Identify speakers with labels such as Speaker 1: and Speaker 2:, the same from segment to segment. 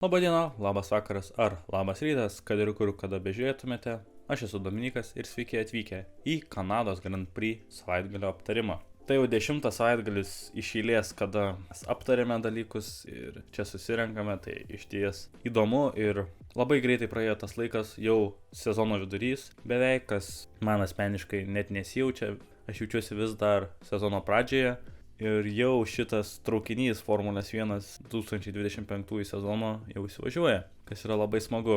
Speaker 1: Labadiena, labas vakaras ar labas rytas, kad ir kur kada bežiūrėtumėte. Aš esu Dominikas ir sveiki atvykę į Kanados Grand Prix savaitgalio aptarimą. Tai jau 10 savaitgalis iš eilės, kada mes aptarėme dalykus ir čia susirenkame, tai išties įdomu ir labai greitai praėjo tas laikas, jau sezono vidurys beveik, kas man asmeniškai net nesijaučia, aš jaučiuosi vis dar sezono pradžioje. Ir jau šitas traukinys Formulės 1 2025 sezono jau įsivažiuoja, kas yra labai smagu.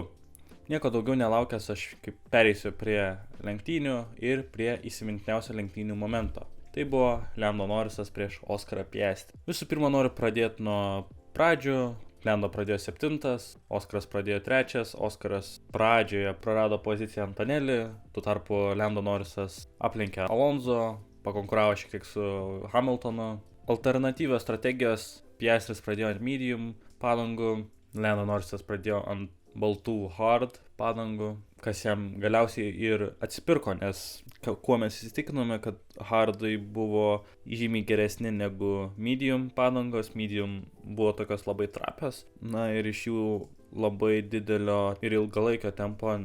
Speaker 1: Nieko daugiau nelaukęs aš kaip pereisiu prie lenktynių ir prie įsimintiniausio lenktynių momento. Tai buvo Lando Norrisas prieš Oskarą Piastri. Visų pirma noriu pradėti nuo pradžių. Lando pradėjo 7, Oskaras pradėjo 3, Oskaras pradžioje prarado poziciją ant Antonelli, tuo tarpu Lando Norrisas aplenkė Alonso, pakonkuravo šiek tiek su Hamiltonu. Alternatyvios strategijos: Piastris pradėjo ant medium padangų, Lando Norrisas pradėjo ant baltų hard padangų, kas jam galiausiai ir atsipirko, nes kuo mes įsitikinome, kad hardai buvo žymiai geresni negu medium padangos. Medium buvo tokios labai trapios, ir iš jų labai didelio ir ilgalaikio tempo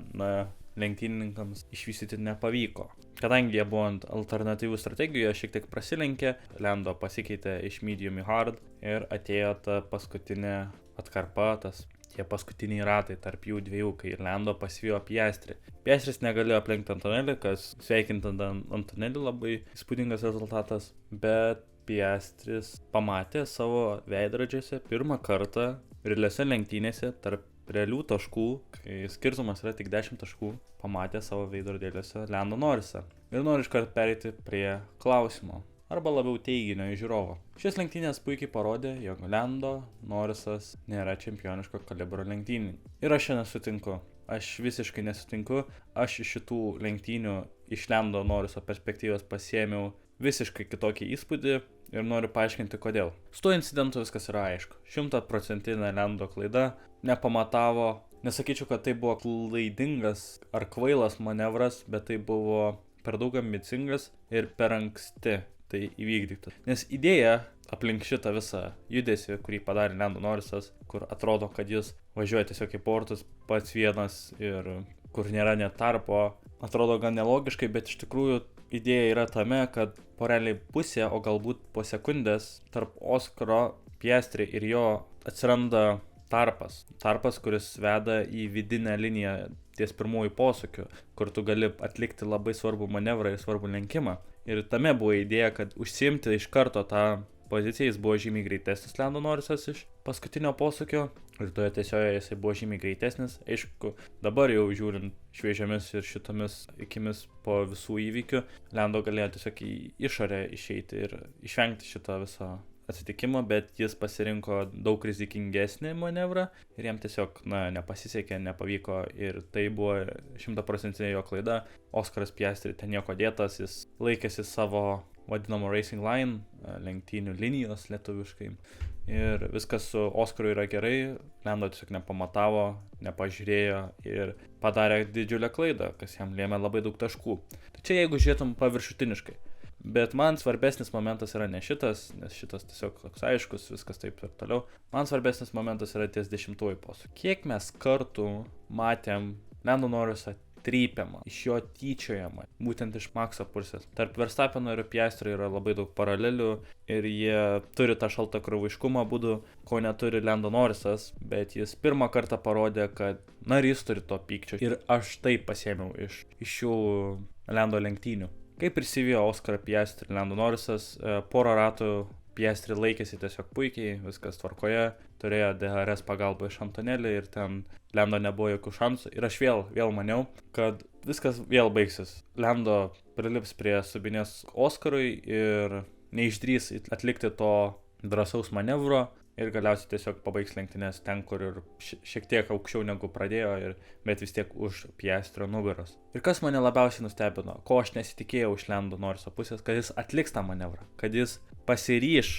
Speaker 1: lenktynininkams išvystyti nepavyko. Kadangi jie buvo ant alternatyvų strategijų, šiek tiek prasilenkė, Lando pasikeitė iš medium į hard ir atėjo ta paskutinė atkarpa, tie paskutiniai ratai tarp jų dviejų, kai Lando pasivijo Piastri. Piastris negalėjo aplenkti Antonelli, kas sveikintant Antonelli labai įspūdingas rezultatas, bet Piastris pamatė savo veidrodžiuose pirmą kartą realiose lenktynėse tarp realių taškų, kai skirtumas yra tik 10 taškų, pamatė savo veidrodėliuose Lando Norrisą. Ir noriu iškart pereiti prie klausimo, arba labiau teiginio iš žiūrovo. Šis lenktynės puikiai parodė, jog Lando Norrisas nėra čempioniško kalibro lenktynininkas. Ir aš čia nesutinku. Aš visiškai nesutinku. Aš iš šitų lenktynių iš Lando Norriso perspektyvos pasiėmiau visiškai kitokį įspūdį ir noriu paaiškinti kodėl. Su tuo incidentu viskas yra aišku. 100% Lando klaida, nepamatavo. Nesakyčiau, kad tai buvo klaidingas ar kvailas manevras, bet tai buvo per daug ambicingas ir per anksti tai įvykdyta. Nes idėja aplink šitą visą judesį, kurį padarė Lando Norrisas, kur atrodo, kad jis važiuoja tiesiog į portus pats vienas ir kur nėra net tarpo, atrodo gan nelogiškai, bet iš tikrųjų idėja yra tame, kad po realiai pusė, o galbūt po sekundės tarp Oskaro, Piastri ir jo atsiranda tarpas. Tarpas, kuris veda į vidinę liniją ties pirmųjų posūkių, kur tu gali atlikti labai svarbų manevrą ir svarbų lenkimą. Ir tame buvo idėja, kad užsiimti iš karto tą poziciją. Jis buvo žymiai greitesnis Lando Norrisas iš paskutinio posūkio ir toje tiesioje jisai buvo žymiai greitesnis. Aišku, dabar jau žiūrint šviežiamis ir šitomis akimis po visų įvykių, Lando galėjo tiesiog į išorę išeiti ir išvengti šito viso atsitikimo, bet jis pasirinko daug rizikingesnį manevrą ir jam tiesiog nepasisekė, nepavyko ir tai buvo 100% jo klaida. Oskaras Piastri ten nieko dėtas, jis laikėsi savo vadinamo racing line, lenktynių linijos lietuviškai. Ir viskas su Oskaru yra gerai, Lando tiesiog nepamatavo, nepažiūrėjo ir padarė didžiulę klaidą, kas jam lėmė labai daug taškų. Tai čia jeigu žiūrėtum paviršutiniškai. Bet man svarbesnis momentas yra ne šitas, nes šitas tiesiog toks aiškus, viskas taip ir toliau. Man svarbesnis momentas yra ties 10 posūkiu. Kiek mes kartų matėm Lando Norrisą trypiamą, iš jo tyčiojamą, būtent iš Maxo pusės. Tarp Verstappeno ir Piastrio yra labai daug paralelių ir jie turi tą šaltakraujiškumą būdų, ko neturi Lando Norrisas, bet jis pirmą kartą parodė, kad jis turi to pykčio. Ir aš tai pasiėmiau iš šių Lando lenktynių. Kaip prisivijo Oskarą Piastri Lando Norrisas, porą ratų Piastri laikėsi tiesiog puikiai, viskas tvarkoje, turėjo DRS pagalbą iš Antonelli ir ten Lando nebuvo jokių šansų. Ir aš vėl maniau, kad viskas vėl baigsis. Lando prilips prie subinės Oskarui ir neišdrys atlikti to drąsaus manevro ir galiausiai tiesiog pabaigs lenktynės ten, kur ir šiek tiek aukščiau negu pradėjo, bet vis tiek už Piastrio nugaros. Ir kas mane labiausiai nustebino, ko aš nesitikėjau iš Lando Norriso pusės, kad jis atliks tą manevrą, kad jis pasiryš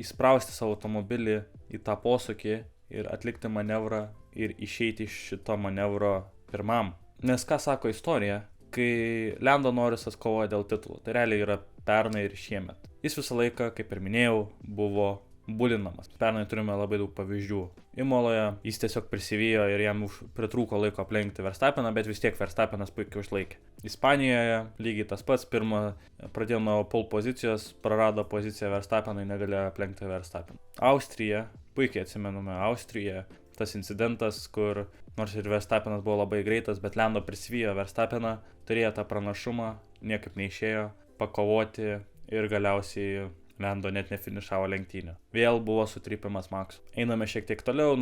Speaker 1: įsprausti savo automobilį į tą posūkį ir atlikti manevrą ir išeiti iš šito manevro pirmam. Nes ką sako istorija, kai Lando Norrisas kovoja dėl titulų, tai realiai yra pernai ir šiemet. Jis visą laiką, kaip ir minėjau, buvo bulinamas. Pernai turime labai daug pavyzdžių. Imoloje jis tiesiog prisivijo ir jam pritrūko laiko aplenkti Verstappeną, bet vis tiek Verstappenas puikiai užlaikė. Ispanijoje lygiai tas pats, pradėjo nuo pole pozicijos, prarado poziciją Verstappenui, negalėjo aplenkti Verstappeną. Austrija, puikiai atsimename Austriją, tas incidentas, kur nors ir Verstappenas buvo labai greitas, bet Lando prisivijo Verstappeną, turėjo tą pranašumą, niekaip neišėjo pakovoti ir galiausiai Lando net nefinišavo lenktynių. Vėl buvo sutrypimas Makso. Einame šiek tiek toliau,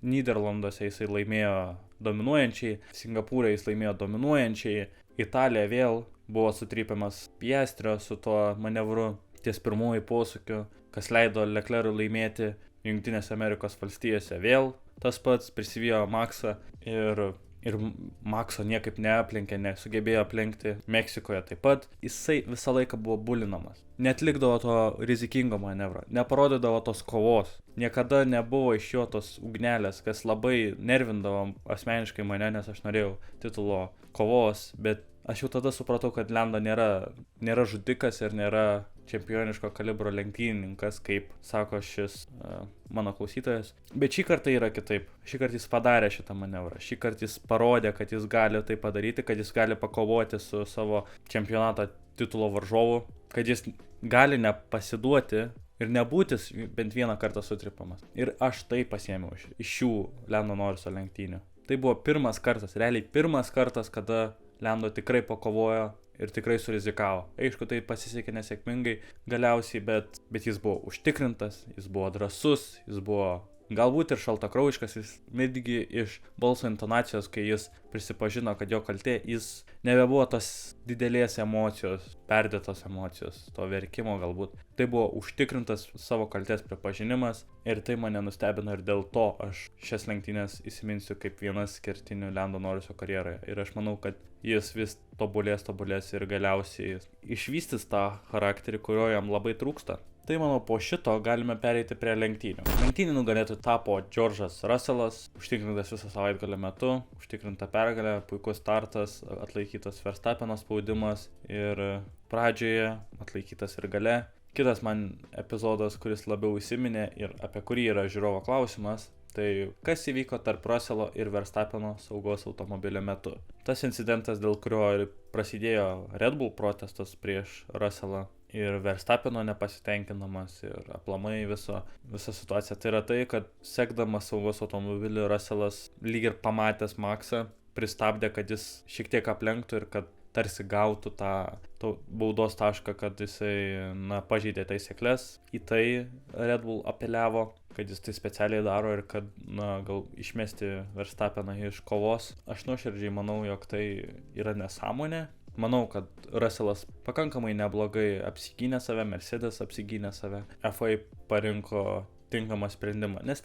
Speaker 1: Nyderlanduose jisai laimėjo dominuojančiai, Singapūre jis laimėjo dominuojančiai, Italija vėl buvo sutrypimas Piastrio su tuo manevru ties pirmuoju posūkiu, kas leido Leclerc'ui laimėti Jungtinėse Amerikos valstijose vėl. Tas pats prisivijo Maksą ir Makso niekaip neaplenkė, nesugebėjo aplenkti Meksikoje taip pat. Jisai visą laiką buvo bulinamas. Neatlikdavo to rizikingo manevro, neparodydavo tos kovos. Niekada nebuvo iš jo tos ugnelės, kas labai nervindavo asmeniškai mane, nes aš norėjau titulo kovos, bet aš jau tada supratau, kad Lando nėra žudikas ir nėra čempioniško kalibro lenktynininkas, kaip sako šis mano klausytojas. Bet šį kartą yra kitaip. Šį kartą jis padarė šitą manevrą. Šį kartą jis parodė, kad jis gali tai padaryti, kad jis gali pakovoti su savo čempionato titulo varžovu, kad jis gali nepasiduoti ir nebūti bent vieną kartą sutrypamas. Ir aš tai pasiėmiau iš šių Lando Norriso lenktynių. Tai buvo pirmas kartas, realiai pirmas kartas, kada Lando tikrai pakovojo ir tikrai surizikavo. Aišku, tai pasisekė nesėkmingai galiausiai, bet jis buvo užtikrintas, jis buvo drąsus, jis buvo galbūt ir šaltakraujiškas, jis netgi iš balso intonacijos, kai jis prisipažino, kad jo kaltė, jis nebebuvo tos didelės emocijos, perdėtos emocijos, to verkimo galbūt. Tai buvo užtikrintas savo kaltės pripažinimas ir tai mane nustebino ir dėl to aš šias lenktynės įsiminsiu kaip vienas kertinių Lando Norriso karjeroje. Ir aš manau, kad jis vis tobulės ir galiausiai išvystys tą charakterį, kurio jam labai trūksta. Tai manau, po šito galime pereiti prie lenktynių. Lenktynių nugalėtojų tapo George'as Russellas, užtikrintas visą savaitgalio metu, užtikrinta pergalė, puikus startas, atlaikytas Verstappeno spaudimas ir pradžioje atlaikytas ir gale. Kitas man epizodas, kuris labiau įsiminė ir apie kurį yra žiūrovo klausimas, tai kas įvyko tarp Russello ir Verstappeno saugos automobilio metu. Tas incidentas, dėl kurio ir prasidėjo Red Bull protestas prieš Russellą ir Verstappeno nepasitenkinamas ir aplamai visa situacija, tai yra tai, kad sekdamas saugos automobilį Russellas lyg ir pamatęs Maksą pristabdė, kad jis šiek tiek aplenktų ir kad tarsi gautų tą baudos tašką, kad jisai pažeidė taisykles. Į tai Red Bull apeliavo, kad jis tai specialiai daro ir kad gal išmesti Verstappeną iš kovos. Aš nuoširdžiai manau, jog tai yra nesąmonė. Manau, kad Russellas pakankamai neblogai apsigynė save, Mercedes apsigynė save. FIA parinko tinkamą sprendimą, nes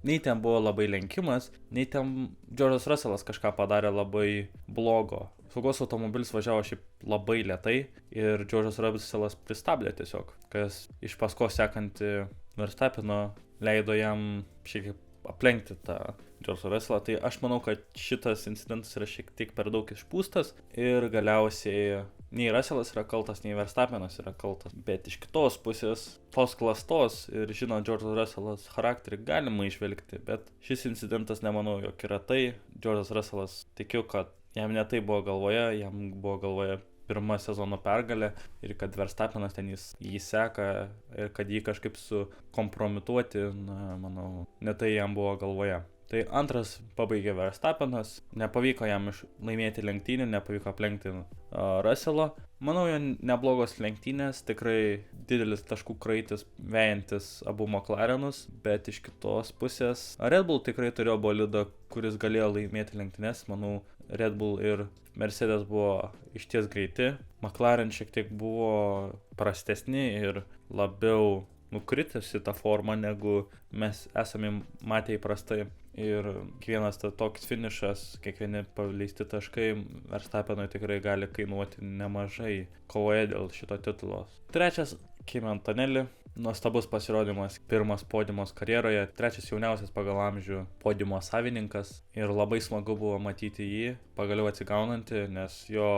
Speaker 1: nei ten buvo labai lenkimas, nei ten George'as Russellas kažką padarė labai blogo. Saugos automobilis važiavo šiaip labai lėtai ir George'as Russellas pristabdė tiesiog, kas iš paskos sekanti Verstappeno leido jam šiek tiek aplenkti tą George'ą Russellą. Tai aš manau, kad šitas incidentas yra šiek tiek per daug išpūstas ir galiausiai nei Russellas yra kaltas, nei Verstappenas yra kaltas. Bet iš kitos pusės tos klastos ir žinant George'as Russellas charakterį galima išvelgti, bet šis incidentas nemanau, jog yra tai. George'as Russellas tikiu, kad jam ne tai buvo galvoje, jam buvo galvoje pirma sezono pergalė ir kad Verstappenas ten jį seka ir kad jį kažkaip sukompromituoti, manau, ne tai jam buvo galvoje. Tai antras pabaigė Verstappenas, nepavyko jam laimėti lenktynių, nepavyko aplenkti Russello. Manau, jo neblogos lenktynės, tikrai didelis taškų kraitis vejantis abu McLarenus, bet iš kitos pusės Red Bull tikrai turėjo bolidą, kuris galėjo laimėti lenktynės. Manau, Red Bull ir Mercedes buvo išties greiti, McLaren šiek tiek buvo prastesni ir labiau nukritusi tą formą, negu mes esame matę įprastai. Ir kiekvienas toks finišas, kiekvieni paleisti taškai Verstappenui tikrai gali kainuoti nemažai kovoje dėl šito titulo. Trečias, Kimi Antonelli. Nuostabus pasirodymas, pirmas podiumas karjeroje, trečias jauniausias pagal amžių podiumo savininkas ir labai smagu buvo matyti jį pagaliau atsigaunantį, nes jo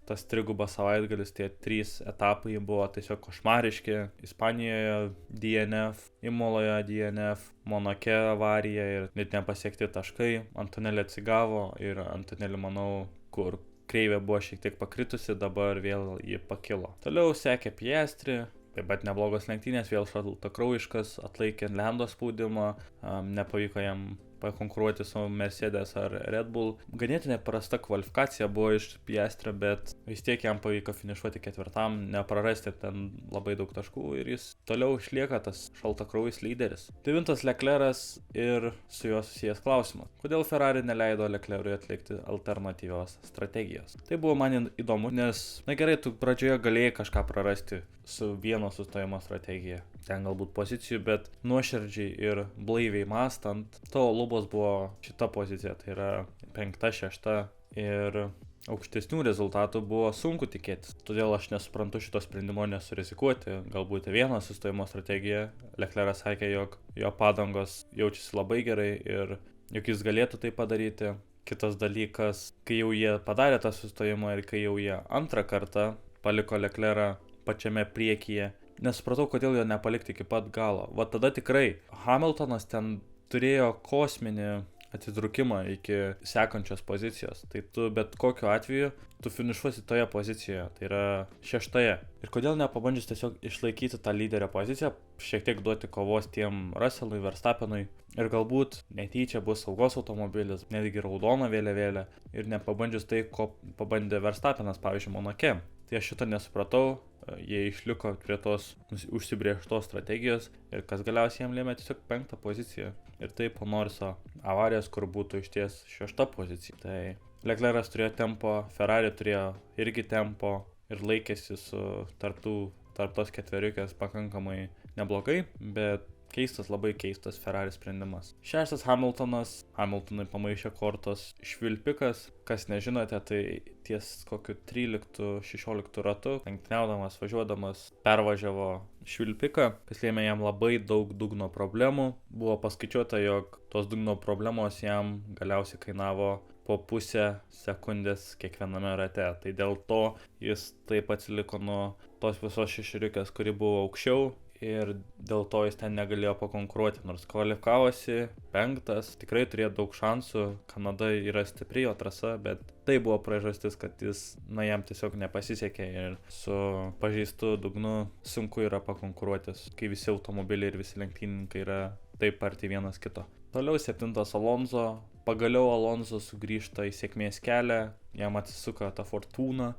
Speaker 1: tas trigubas savaitgalis, tie 3 etapai buvo tiesiog košmariški. Ispanijoje DNF, Imoloje DNF, Monake avarija ir net nepasiekti taškai. Antonelli atsigavo ir Antonelli, manau, kur kreivė buvo šiek tiek pakritusi, dabar vėl ji pakilo. Toliau sekė Piastri. Taip pat neblogos lenktynės, vėl šaltakraujiškas, atlaikė Lando spaudimą, nepavyko jam pakonkuruoti su Mercedes ar Red Bull. Ganėtinai prasta kvalifikacija buvo iš Piastrio, bet vis tiek jam pavyko finišuoti 4, neprarasti ten labai daug taškų ir jis toliau išlieka tas šaltakraujis lyderis. 9 Leclerc'as ir su juo susijęs klausimas. Kodėl Ferrari neleido Leclerc'ui atlikti alternatyvios strategijos? Tai buvo man įdomu, nes, na gerai, tu pradžioje galėjai kažką prarasti su vieno sustojimo strategija. Ten galbūt pozicijų, bet nuoširdžiai ir blaiviai mąstant, tavo lubos buvo šita pozicija, tai yra 5, 6 ir aukštesnių rezultatų buvo sunku tikėtis. Todėl aš nesuprantu šito sprendimo nesurizikuoti. Galbūt vieną sustojimo strategiją. Leclerc'as sakė, jog jo padangos jaučiasi labai gerai ir jog jis galėtų tai padaryti. Kitas dalykas, kai jau jie padarė tą sustojimą ir kai jau jie antrą kartą paliko Leclerc'ą pačiame priekyje, nesupratau, kodėl jo nepalikti iki pat galo. Va tada tikrai Hamiltonas ten turėjo kosminį atitrūkimą iki sekančios pozicijos. Tai tu bet kokiu atveju, tu finišuosi toje pozicijoje, tai yra 6. Ir kodėl nepabandžius tiesiog išlaikyti tą lyderio poziciją, šiek tiek duoti kovos tiem Russellui, Verstappenui ir galbūt netyčia bus saugos automobilis, netgi raudona vėliavėlė ir nepabandžius tai, ko pabandė Verstappenas, pavyzdžiui, Monake. Tai aš šito nesupratau, jie išliko prie tos užsibrėžtos strategijos ir kas galiausiai jam lėmė tiesiog 5 poziciją. Ir tai po Norriso avarijos, kur būtų išties 6 pozicija. Tai Leclerc'as turėjo tempo, Ferrari turėjo irgi tempo ir laikėsi su tarp tos ketveriukės pakankamai neblogai, bet labai keistas Ferrari sprendimas. 6 Hamiltonas, Hamiltonui pamaišė kortos švilpikas, kas nežinote, tai ties kokiu 13-16 ratu, lenktyniaudamas, važiuodamas, pervažiavo švilpiką, kas lėmė jam labai daug dugno problemų. Buvo paskaičiuota, jog tos dugno problemos jam galiausiai kainavo po pusę sekundės kiekviename rate. Tai dėl to jis taip atsiliko nuo tos visos šeširiukės, kuri buvo aukščiau. Ir dėl to jis ten negalėjo pakonkuruoti, nors kvalifikavosi 5, tikrai turėjo daug šansų, Kanada yra stipri jo trasa, bet tai buvo priežastis, kad jam tiesiog nepasisekė ir su pažeistu dugnu sunku yra pakonkuruoti, kai visi automobiliai ir visi lenktynininkai yra taip arti vienas kito. Toliau 7 Alonso, pagaliau Alonso sugrįžta į sėkmės kelią, jam atsisuko ta fortūna,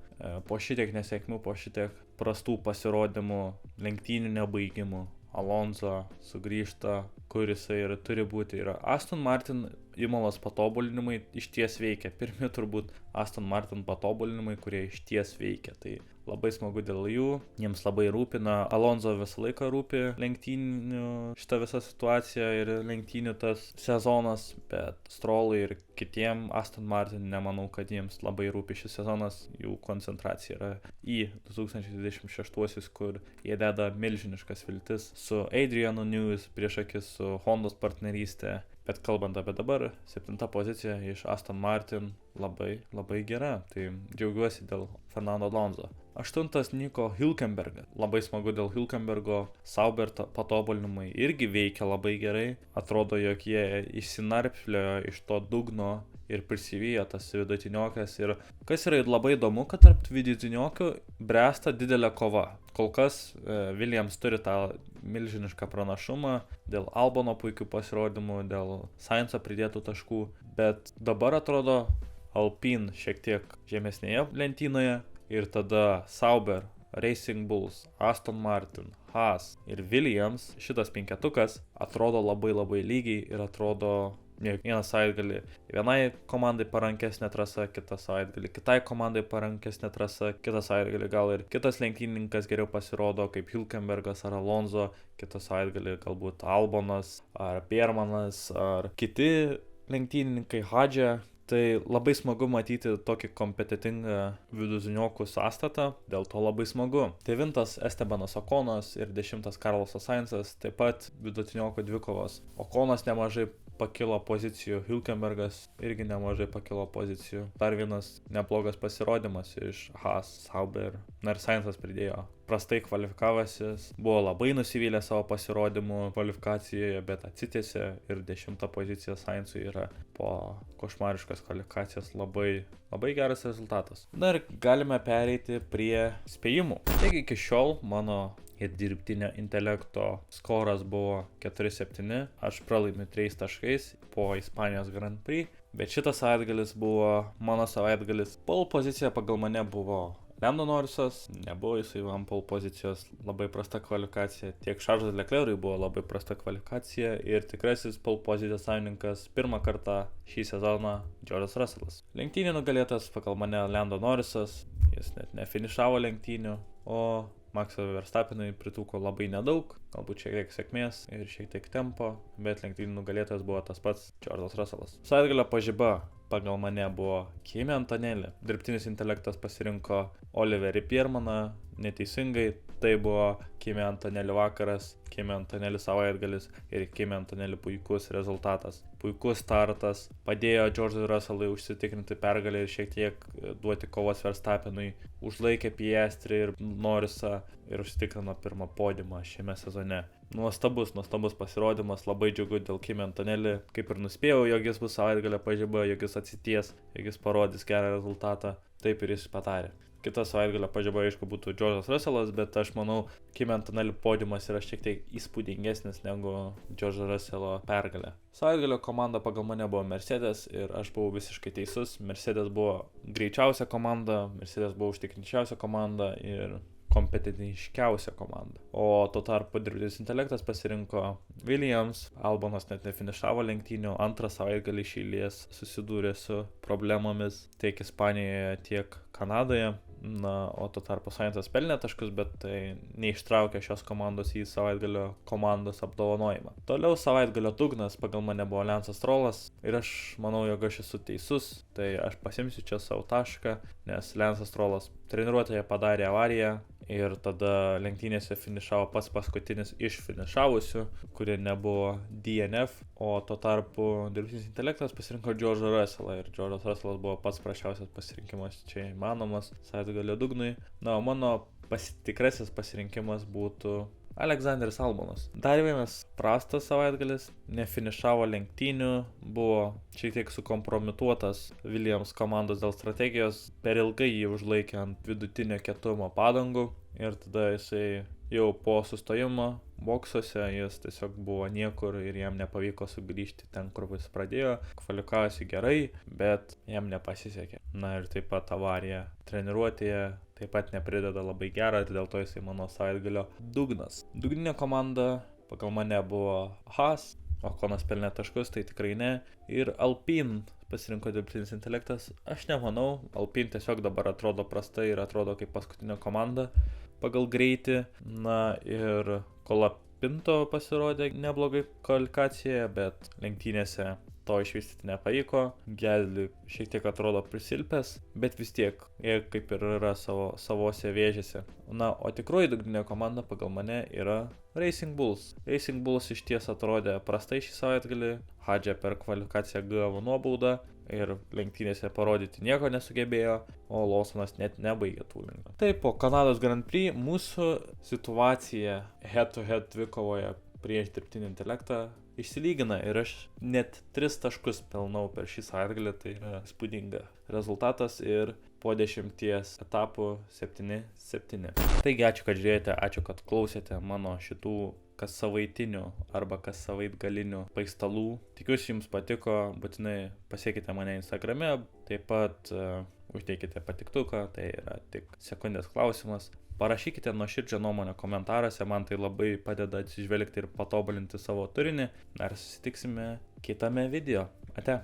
Speaker 1: po šitiek nesėkmių, po šitiek prastų pasirodymų, lenktynių nebaigimų, Alonso sugrįžta, kur jisai ir turi būti. Ir Aston Martin Imolos patobulinimai išties veikia. Pirmi turbūt Aston Martin patobulinimai, kurie išties veikia. Tai labai smagu dėl jų, jiems labai rūpina. Alonso visą laiką rūpi lenktynių šitą visą situaciją ir lenktynių tas sezonas, bet Strollui ir kitiem Aston Martin nemanau, kad jiems labai rūpi šis sezonas. Jų koncentracija yra į 2026, kur jie deda milžiniškas viltis su Adrianu Newey prieš akis su Hondos partnerystė. Bet kalbant apie dabar, 7 pozicija iš Aston Martin labai gera. Tai džiaugiuosi dėl Fernando Alonso. 8 Nico Hülkenbergas. Labai smagu dėl Hülkenbergo. Sauber patobulinimai irgi veikia labai gerai. Atrodo, jog jie išsinarpliojo iš to dugno ir prisivijo tas vidutiniokas. Ir kas yra labai įdomu, kad tarp vidutiniokų bręsta didelė kova. Kol kas Williams turi tą milžinišką pranašumą dėl Albono puikių pasirodymų, dėl Sainzo pridėtų taškų, bet dabar atrodo Alpine šiek tiek žemesnėje lentynoje ir tada Sauber, Racing Bulls, Aston Martin, Haas ir Williams, šitas penketukas atrodo labai lygiai ir atrodo vieną savaitgalį vienai komandai parankesnė trasa, kitą savaitgalį kitai komandai parankesnė trasa, kitą savaitgalį gal ir kitas lenktynininkas geriau pasirodo kaip Hülkenbergas ar Alonso, kitą savaitgalį galbūt Albonas ar Biermanas ar kiti lenktynininkai Hadže. Tai labai smagu matyti tokį kompetitingą vidutiniokų sąstatą, dėl to labai smagu. 9 Estebanas Okonas ir 10 Carlosas Sainzas, taip pat vidutiniokų dvikovos. Okonas nemažai pakilo pozicijų, Hülkenbergas irgi nemažai pakilo pozicijų. Dar vienas neblogas pasirodymas iš Haas, Sauber, na ir Sainzas pridėjo. Prastai kvalifikavasis, buvo labai nusivylę savo pasirodymu kvalifikacijoje, bet atsitiesė ir 10 pozicija Sainzui yra po košmariškas kvalifikacijos labai geras rezultatas. Na ir galime pereiti prie spėjimų. Taigi iki šiol mano ir dirbtinio intelekto skoras buvo 4-7, aš pralaimiu 3 taškais po Ispanijos Grand Prix, bet šitas savaitgalis buvo mano savaitgalis. Pole pozicija pagal mane buvo Lando Norrisas, nebuvo jisai ant pole pozicijos, labai prasta kvalifikacija, tiek Charles'ui Leclerc'ui buvo labai prasta kvalifikacija ir tikrasis pole pozicijos savininkas pirmą kartą šį sezoną George'as Russellas. Lenktynių nugalėtas pagal mane Lando Norrisas, jis net nefinišavo lenktynių, o Maxo Verstappenui pritrūko labai nedaug, galbūt šiek tiek sėkmės ir šiek tiek tempo, bet lenktynių nugalėtojas buvo tas pats George'as Russellas. Savaitgalio pažiba pagal mane buvo Kimi Antonelli. Dirbtinis intelektas pasirinko Oliverį Piermaną neteisingai, tai buvo Kimi Antonelli vakaras, Kimi Antonelli savaitgalis ir Kimi Antonelli puikus rezultatas. Puikus startas, padėjo George'ui Russellui užsitikrinti pergalę ir šiek tiek duoti kovos Verstappenui, užlaikė Piastri ir Norrisą ir užsitikrino pirmą podiumą šiame sezone. Nuostabus pasirodymas, labai džiugu dėl Kimi Antonelli, kaip ir nuspėjau, jog jis bus savaitgalio pažiba, jog jis atsities, jog jis parodys gerą rezultatą, taip ir jis padarė. Kitas savaitgalio pažiba, aišku, būtų George'as Russellas, bet aš manau, Kimi Antonelli podiumas yra šiek tiek įspūdingesnis negu George'o Russello pergalė. Savaitgalio komanda pagal mane buvo Mercedes ir aš buvau visiškai teisus. Mercedes buvo greičiausia komanda, Mercedes buvo užtikrinčiausia komanda ir kompetentiškiausia komanda. O tuo tarpu dirbtinis intelektas pasirinko Williams, Albonas net nefinišavo lenktynių, antrą savaitgalį iš eilės susidūrė su problemomis tiek Ispanijoje, tiek Kanadoje. Na, o tuo tarpu Sainzas pelnė taškus, bet tai neištraukė šios komandos į savaitgalio komandos apdovanojimą. Toliau savaitgalio dugnas pagal mane buvo Lensas Strollas ir aš manau, jog aš esu teisus, tai aš pasimsiu čia savo tašką, nes Lensas Strollas treniruotėje padarė avariją ir tada lenktynėse finišavo pats paskutinis iš finišavusių, kurie nebuvo DNF, o tuo tarpu dirbtinis intelektas pasirinko George'ą Russellą ir George'as Russellas buvo pats prasčiausias pasirinkimas čia įmanomas savaitgalio dugnui. Na, o mano tikrasis pasirinkimas būtų Alexanderis Albonas. Dar vienas prastas savaitgalis, nefinišavo lenktynių, buvo šiek tiek sukompromituotas Williams komandos dėl strategijos, per ilgai jį užlaikė ant vidutinio kietumo padangų ir tada jisai jau po sustojimo boksuose jis tiesiog buvo niekur ir jam nepavyko sugrįžti ten, kur jis pradėjo, kvalifikavosi gerai, bet jam nepasisekė. Na ir taip pat avarija treniruotėje taip pat neprideda labai gerą ir dėl to jisai mano savaitgalio dugnas. Dugninė komanda pagal mane buvo Haas, Okonas pelnė taškus, tai tikrai ne. Ir Alpine pasirinko dirbtinis intelektas. Aš nemanau, Alpine tiesiog dabar atrodo prastai ir atrodo kaip paskutinė komanda pagal greitį. Na ir Kolapinto pasirodė neblogai kvalifikacijoje, bet lenktynėse to išvystyti nepavyko. Gasly šiek tiek atrodo prisilpęs, bet vis tiek jie kaip ir yra savose vėžėse. Na, o tikroji dugninė komanda pagal mane yra Racing Bulls. Racing Bulls iš ties atrodė prastai šį savaitgalį. Hadže per kvalifikaciją gavo nuobaudą ir lenktynėse parodyti nieko nesugebėjo, o Lawsonas net nebaigė tų lenktynių. Taip, po Kanados Grand Prix mūsų situacija head-to-head dvikovoje prieš dirbtinį intelektą išsilygina ir aš net 3 taškus pelnau per šį savaitgalį, tai yra spūdinga rezultatas ir po 10 etapų 7-7. Taigi ačiū, kad žiūrėjote, ačiū, kad klausėte mano šitų kas savaitinių arba kas savaitgalinių paistalų. Tikiuosi jums patiko, būtinai pasiekite mane Instagrame, taip pat uždėkite patiktuką, tai yra tik sekundės klausimas. Parašykite nuoširdžią nuomonę komentaruose, man tai labai padeda atsižvelgti ir patobulinti savo turinį. Dar susitiksime kitame video. Ate.